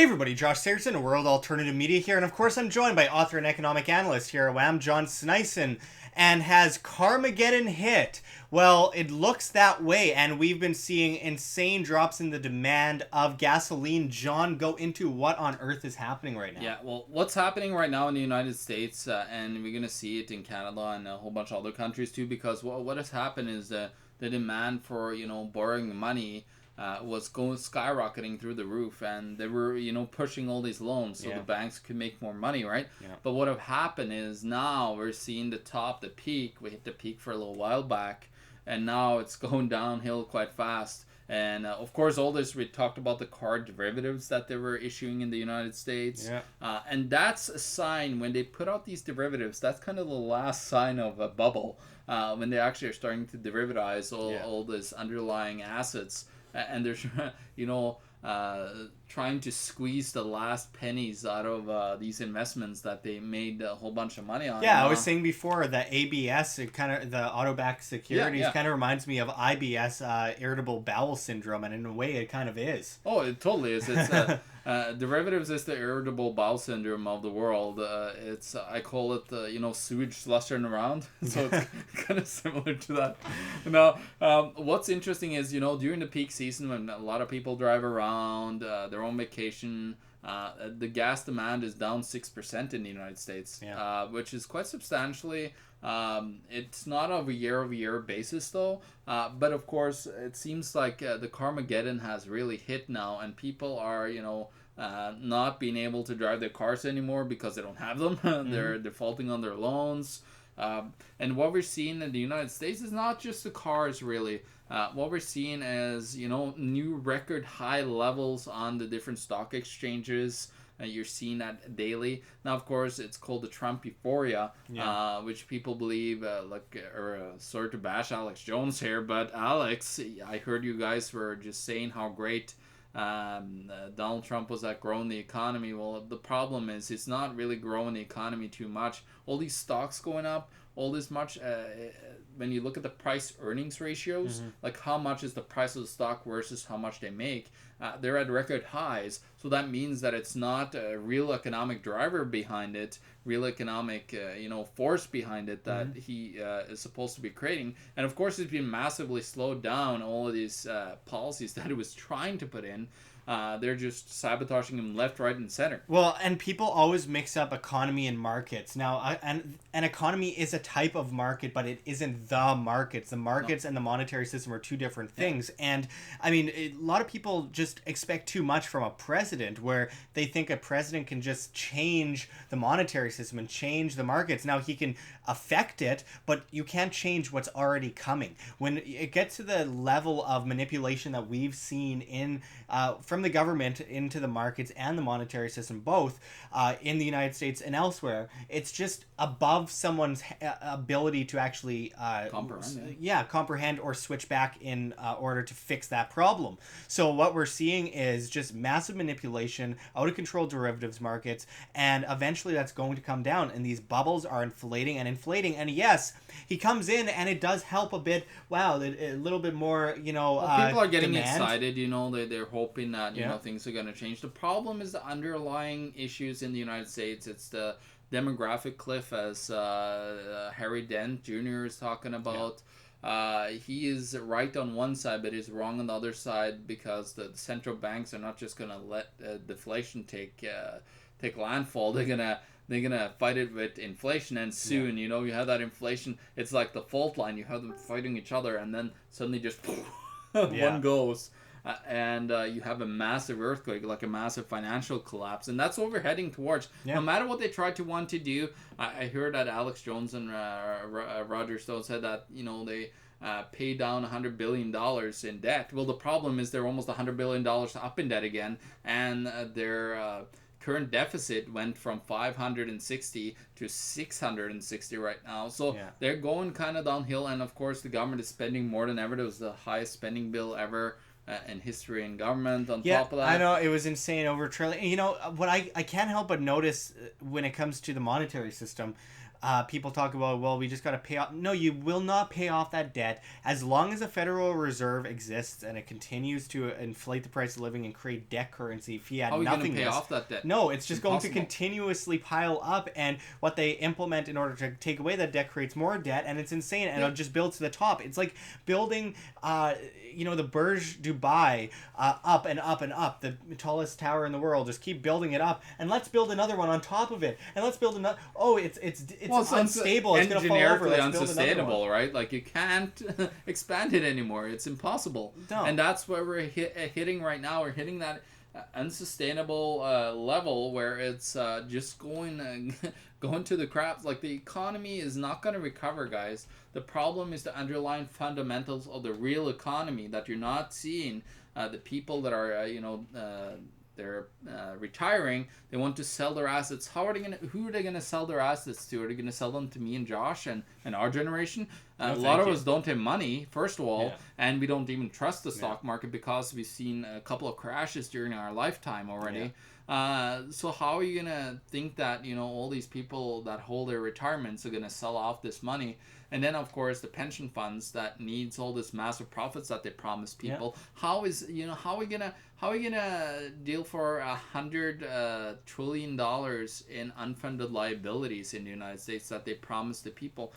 everybody, Josh Sigurdson, World Alternative Media here, and of course I'm joined by author and economic analyst here at WAM, John Sneisen. And has Carmageddon hit? Well, it looks that way, and we've been seeing insane drops in the demand of gasoline. John, go into what on earth is happening right now. Yeah, well, what's happening right now in the United States, and we're going to see it in Canada and a whole bunch of other countries too, because what has happened is the demand for, borrowing money was going skyrocketing through the roof, and they were pushing all these loans so the banks could make more money, right? But what have happened is now we're seeing the peak. We hit the peak for a little while back, and now it's going downhill quite fast. And of course, all this, we talked about the card derivatives that they were issuing in the United States. And that's a sign when they put out these derivatives, that's kind of the last sign of a bubble, when they actually are starting to derivatize all these underlying assets. And they're, trying to squeeze the last pennies out of these investments that they made a whole bunch of money on. Yeah, I was saying before that ABS, it kind of the auto-backed securities, kind of reminds me of IBS, irritable bowel syndrome, and in a way, it kind of is. Oh, it totally is. It's derivatives is the irritable bowel syndrome of the world. I call it sewage slushing around. So it's kind of similar to that. Now, what's interesting is during the peak season when a lot of people drive around, they're on vacation. The gas demand is down 6% in the United States, which is quite substantially. It's not on a year-over-year basis though, but of course it seems like the Carmageddon has really hit now, and people are not being able to drive their cars anymore because they don't have them. They're defaulting on their loans. And what we're seeing in the United States is not just the cars, really. What we're seeing is, new record high levels on the different stock exchanges. You're seeing that daily. Now, of course, it's called the Trump euphoria, which people believe, sorry to bash Alex Jones here, but Alex, I heard you guys were just saying how great Donald Trump was at growing the economy. Well, the problem is it's not really growing the economy too much. All these stocks going up, all this much, when you look at the price earnings ratios, like how much is the price of the stock versus how much they make, they're at record highs. So that means that it's not a real economic driver behind it, real economic force behind it that he is supposed to be creating. And of course it's been massively slowed down, all of these policies that it was trying to put in. They're just sabotaging him left, right, and center. Well, and people always mix up economy and markets. Now, an economy is a type of market, but it isn't the markets. The markets and the monetary system are two different things. And, I mean, a lot of people just expect too much from a president, where they think a president can just change the monetary system and change the markets. Now, he can affect it, but you can't change what's already coming. When it gets to the level of manipulation that we've seen in from the government into the markets and the monetary system, both in the United States and elsewhere, it's just above someone's ability to actually comprehend or switch back in order to fix that problem. So what we're seeing is just massive manipulation, out of control derivatives markets, and eventually that's going to come down, and these bubbles are inflating. And yes, he comes in and it does help a bit. Wow, a little bit more, people are getting demand. Excited, they're hoping that things are going to change. The problem is the underlying issues in the United States. It's the demographic cliff, as Harry Dent Jr. is talking about. He is right on one side, but he's wrong on the other side, because the central banks are not just going to let deflation take landfall. They're gonna fight it with inflation, and soon you have that inflation. It's like the fault line. You have them fighting each other, and then suddenly just one goes. And you have a massive earthquake, like a massive financial collapse. And that's what we're heading towards. No matter what they try to want to do. I heard that Alex Jones and Roger Stone said that, they pay down $100 billion in debt. Well, the problem is they're almost $100 billion up in debt again. And their current deficit went from 560 to 660 right now. So they're going kind of downhill. And, of course, the government is spending more than ever. It was the highest spending bill ever in history and government on top of that. I know, it was insane, over $1 trillion. What I can't help but notice when it comes to the monetary system, people talk about, well, we just got to pay off. No, you will not pay off that debt as long as the Federal Reserve exists and it continues to inflate the price of living and create debt currency, fiat, How are you going to nothingness. pay off that debt? No, it's just going to Impossible. continuously pile up, and what they implement in order to take away that debt creates more debt, and it's insane, and it'll just build to the top. It's like building, the Burj Dubai up and up and up, the tallest tower in the world. Just keep building it up, and let's build another one on top of it, and let's build another. Oh, it's unstable. It's going to fall over. Let's build unsustainable, one. right? Like you can't expand it anymore. It's impossible. No. And that's where we're hitting right now. We're hitting that unsustainable level where it's just going to the crap. Like the economy is not going to recover, guys. The problem is the underlying fundamentals of the real economy that you're not seeing. The people that are they're retiring, they want to sell their assets. Who are they gonna sell their assets to? Are they gonna sell them to me and Josh and our generation? No, a lot of us don't have money, first of all, and we don't even trust the stock market because we've seen a couple of crashes during our lifetime already. So how are you gonna think that all these people that hold their retirements are gonna sell off this money? And then of course the pension funds that needs all this massive profits that they promise people. How are we gonna deal for $100 trillion in unfunded liabilities in the United States that they promise the people?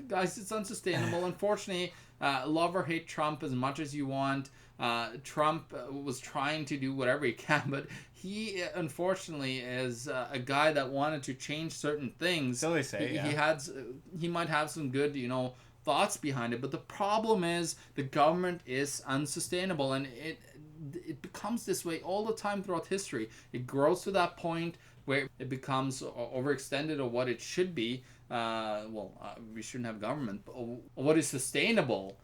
Guys, it's unsustainable. Unfortunately, love or hate Trump as much as you want. Trump was trying to do whatever he can, but he unfortunately is a guy that wanted to change certain things. So they say. He might have some good thoughts behind it, but the problem is the government is unsustainable, and it becomes this way all the time throughout history. It grows to that point where it becomes overextended of what it should be. We shouldn't have government, but what is sustainable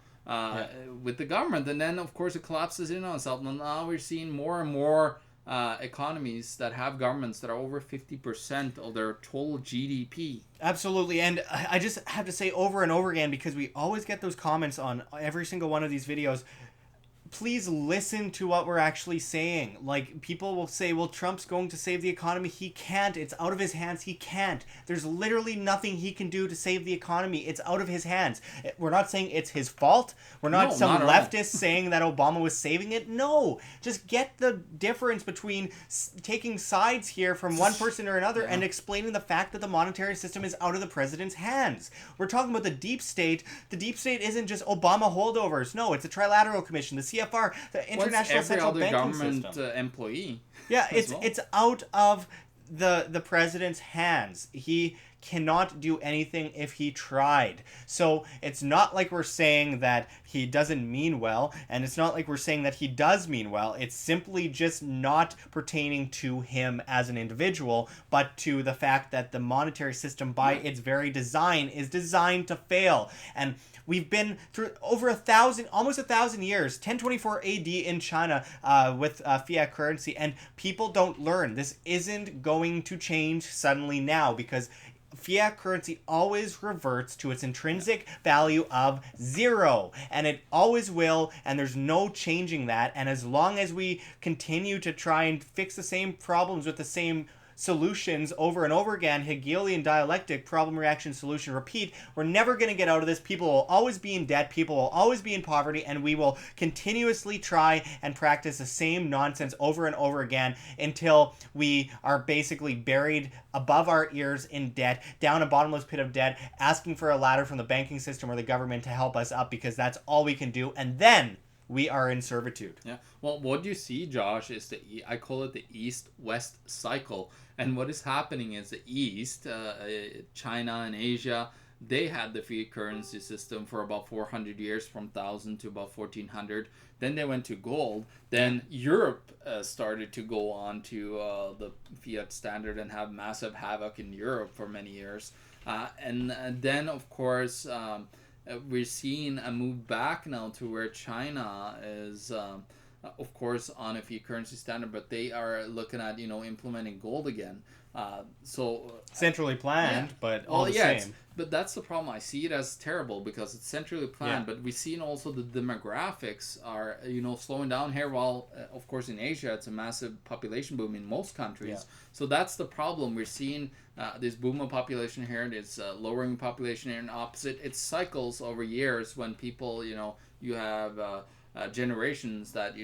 with the government, and then of course it collapses in on itself. And now we're seeing more and more economies that have governments that are over 50% of their total GDP. Absolutely, and I just have to say over and over again, because we always get those comments on every single one of these videos, please listen to what we're actually saying. Like, people will say, well, Trump's going to save the economy. He can't. It's out of his hands. He can't. There's literally nothing he can do to save the economy. It's out of his hands. We're not saying it's his fault. We're not some leftist saying that Obama was saving it. No. Just get the difference between taking sides here from one person or another and explaining the fact that the monetary system is out of the president's hands. We're talking about the deep state. The deep state isn't just Obama holdovers. No, it's a trilateral commission, the CFR, the International Central Banking System. Government employee. Yeah, it's out of the president's hands. He cannot do anything if he tried. So it's not like we're saying that he doesn't mean well, and it's not like we're saying that he does mean well. It's simply just not pertaining to him as an individual, but to the fact that the monetary system by its very design is designed to fail. And we've been through over almost 1,000 years, 1024 AD in China with fiat currency, and people don't learn. This isn't going to change suddenly now, because fiat currency always reverts to its intrinsic value of 0, and it always will, and there's no changing that. And as long as we continue to try and fix the same problems with the same solutions over and over again, Hegelian dialectic, problem, reaction, solution, repeat, we're never going to get out of this. People will always be in debt, people will always be in poverty, and we will continuously try and practice the same nonsense over and over again until we are basically buried above our ears in debt, down a bottomless pit of debt, asking for a ladder from the banking system or the government to help us up, because that's all we can do, and then we are in servitude. Yeah. Well, what you see, Josh, is I call it the East-West cycle. And what is happening is the East, China and Asia, they had the fiat currency system for about 400 years, from 1000 to about 1400. Then they went to gold. Then Europe started to go on to the fiat standard and have massive havoc in Europe for many years. And then, of course, we're seeing a move back now to where China is of course, on a fiat currency standard, but they are looking at, implementing gold again. Centrally Yeah. planned, but all Well, the yeah, same. but that's the problem. I see it as terrible because it's centrally Yeah. planned, but we've seen also the demographics are, slowing down here, while, of course, in Asia, it's a massive population boom in most countries. Yeah. So that's the problem. We're seeing this boom of population here, this lowering population here, and opposite. It cycles over years when people, you have generations that,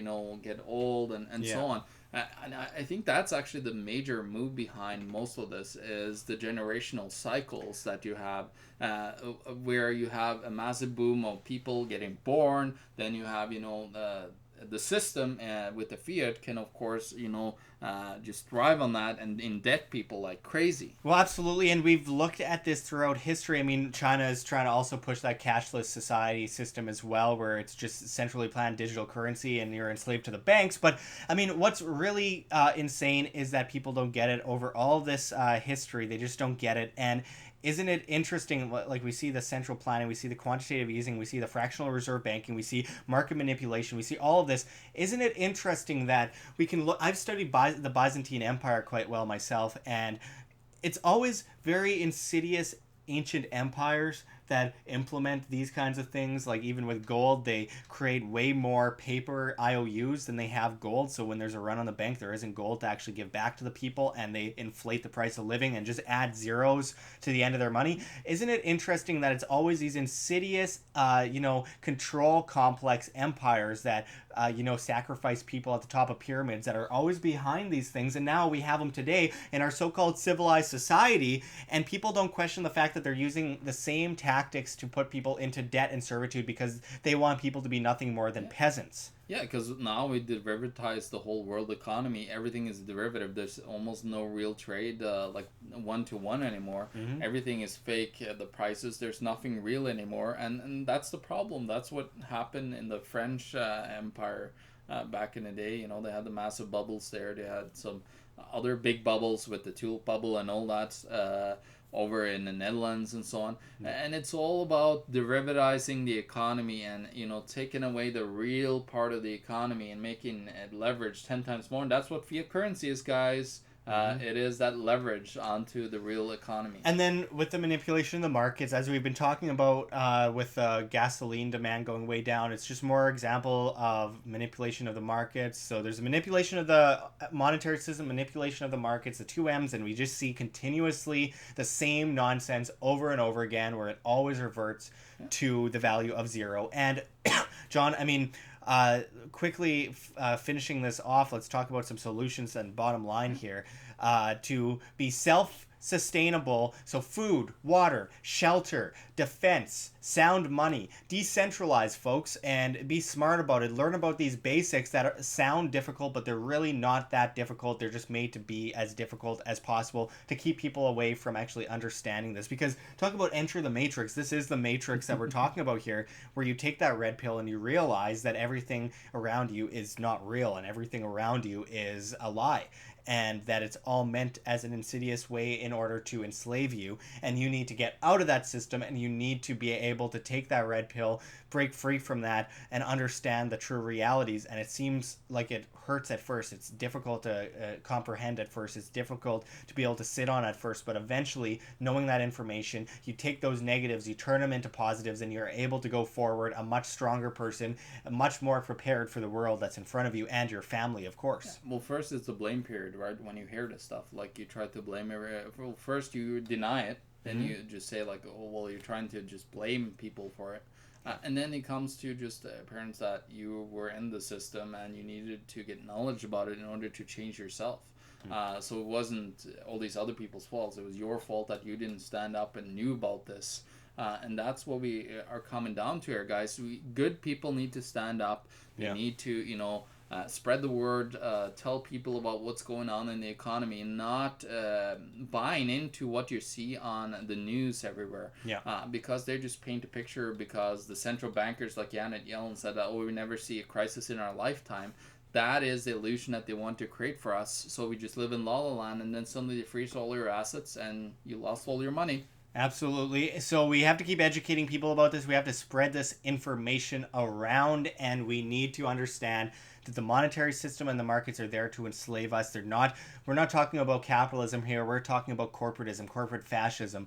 get old and so Yeah. on. And I think that's actually the major move behind most of this is the generational cycles that you have, where you have a massive boom of people getting born. Then you have, the system with the fiat can, of course, just thrive on that and indebt people like crazy. Well, absolutely, and we've looked at this throughout history. I mean, China is trying to also push that cashless society system as well, where it's just centrally planned digital currency and you're enslaved to the banks. But, I mean, what's really insane is that people don't get it over all this history. They just don't get it, and isn't it interesting, like we see the central planning, we see the quantitative easing, we see the fractional reserve banking, we see market manipulation, we see all of this. Isn't it interesting that we can look, I've studied the Byzantine Empire quite well myself, and it's always very insidious ancient empires that implement these kinds of things. Like even with gold, they create way more paper IOUs than they have gold. So when there's a run on the bank, there isn't gold to actually give back to the people, and they inflate the price of living and just add zeros to the end of their money. Isn't it interesting that it's always these insidious, control complex empires that sacrifice people at the top of pyramids that are always behind these things, and now we have them today in our so-called civilized society, and people don't question the fact that they're using the same tactics to put people into debt and servitude because they want people to be nothing more than peasants. Yeah, because now we derivatize the whole world economy. Everything is derivative. There's almost no real trade, like one to one anymore. Mm-hmm. Everything is fake. The prices, there's nothing real anymore, and that's the problem. That's what happened in the French Empire back in the day. They had the massive bubbles there. They had some other big bubbles with the tulip bubble and all that. Over in the Netherlands and so on. And it's all about derivatizing the economy and, taking away the real part of the economy and making it leverage 10 times more. And that's what fiat currency is, guys. It is that leverage onto the real economy. And then with the manipulation of the markets, as we've been talking about with gasoline demand going way down, it's just more example of manipulation of the markets. So there's a manipulation of the monetary system, manipulation of the markets, the two M's, and we just see continuously the same nonsense over and over again where it always reverts to the value of zero. And John, I mean, quickly finishing this off, let's talk about some solutions and bottom line here. To be self-sustainable, so food, water, shelter, defense, sound money, decentralize, folks, and be smart about it. Learn about these basics that sound difficult, but they're really not that difficult. They're just made to be as difficult as possible to keep people away from actually understanding this. Because talk about enter the matrix. This is the matrix that we're talking about here, where you take that red pill and you realize that everything around you is not real and everything around you is a lie, and that it's all meant as an insidious way in order to enslave you, and you need to get out of that system, and you need to be able to take that red pill, break free from that, and understand the true realities. And it seems like it hurts at first. It's difficult to comprehend at first. It's difficult to be able to sit on at first, but eventually, knowing that information, you take those negatives, you turn them into positives, and you're able to go forward a much stronger person, much more prepared for the world that's in front of you and your family, of course. Yeah. Well, first it's the blame period, right? When you hear this stuff, like you try to blame well, first you deny it, then you just say like, oh well, you're trying to just blame people for it. And then it comes to just parents that you were in the system and you needed to get knowledge about it in order to change yourself. So it wasn't all these other people's faults. It was your fault that you didn't stand up and knew about this. And that's what we are coming down to here, guys. Good people need to stand up. They need to, spread the word, tell people about what's going on in the economy, and not buying into what you see on the news everywhere. Because they just paint a picture, because the central bankers like Janet Yellen said that, we never see a crisis in our lifetime. That is the illusion that they want to create for us. So we just live in la la land, and then suddenly they freeze all your assets and you lost all your money. Absolutely. So we have to keep educating people about this. We have to spread this information around, and we need to understand the monetary system and the markets are there to enslave us. We're not talking about capitalism here. We're talking about corporatism, corporate fascism,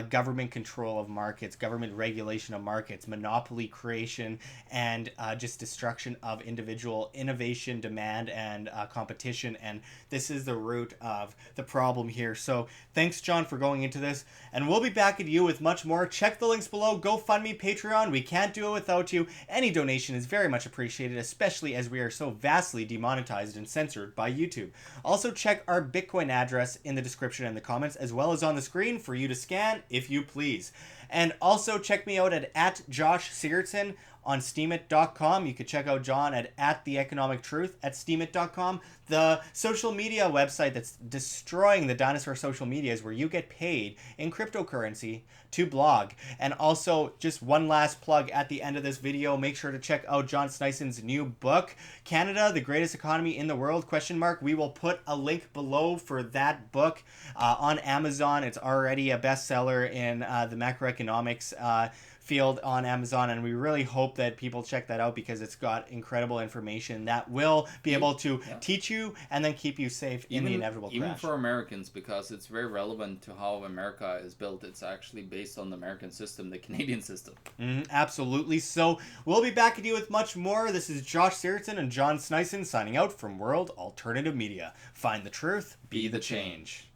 government control of markets, government regulation of markets, monopoly creation, and just destruction of individual innovation, demand, and competition. And this is the root of the problem here. So thanks, John, for going into this. And we'll be back at you with much more. Check the links below. GoFundMe, Patreon. We can't do it without you. Any donation is very much appreciated, especially as we are so vastly demonetized and censored by YouTube. Also, check our Bitcoin address in the description and the comments, as well as on the screen for you to scan if you please. And also check me out at Josh Sigurdson on steemit.com. You could check out John at the economic truth at steemit.com. The social media website that's destroying the dinosaur social media is where you get paid in cryptocurrency to blog. And also, just one last plug at the end of this video, make sure to check out John Sneisen's new book, Canada, the Greatest Economy in the World, ? We will put a link below for that book on Amazon. It's already a bestseller in the macroeconomics field on Amazon, and we really hope that people check that out because it's got incredible information that will be able to teach you and then keep you safe in the inevitable crash. Even for Americans, because it's very relevant to how America is built. It's actually based on the American system, the Canadian system. Absolutely. So we'll be back at you with much more. This is Josh Sigurdson and John Sneisen signing out from World Alternative Media. Find the truth, be the change.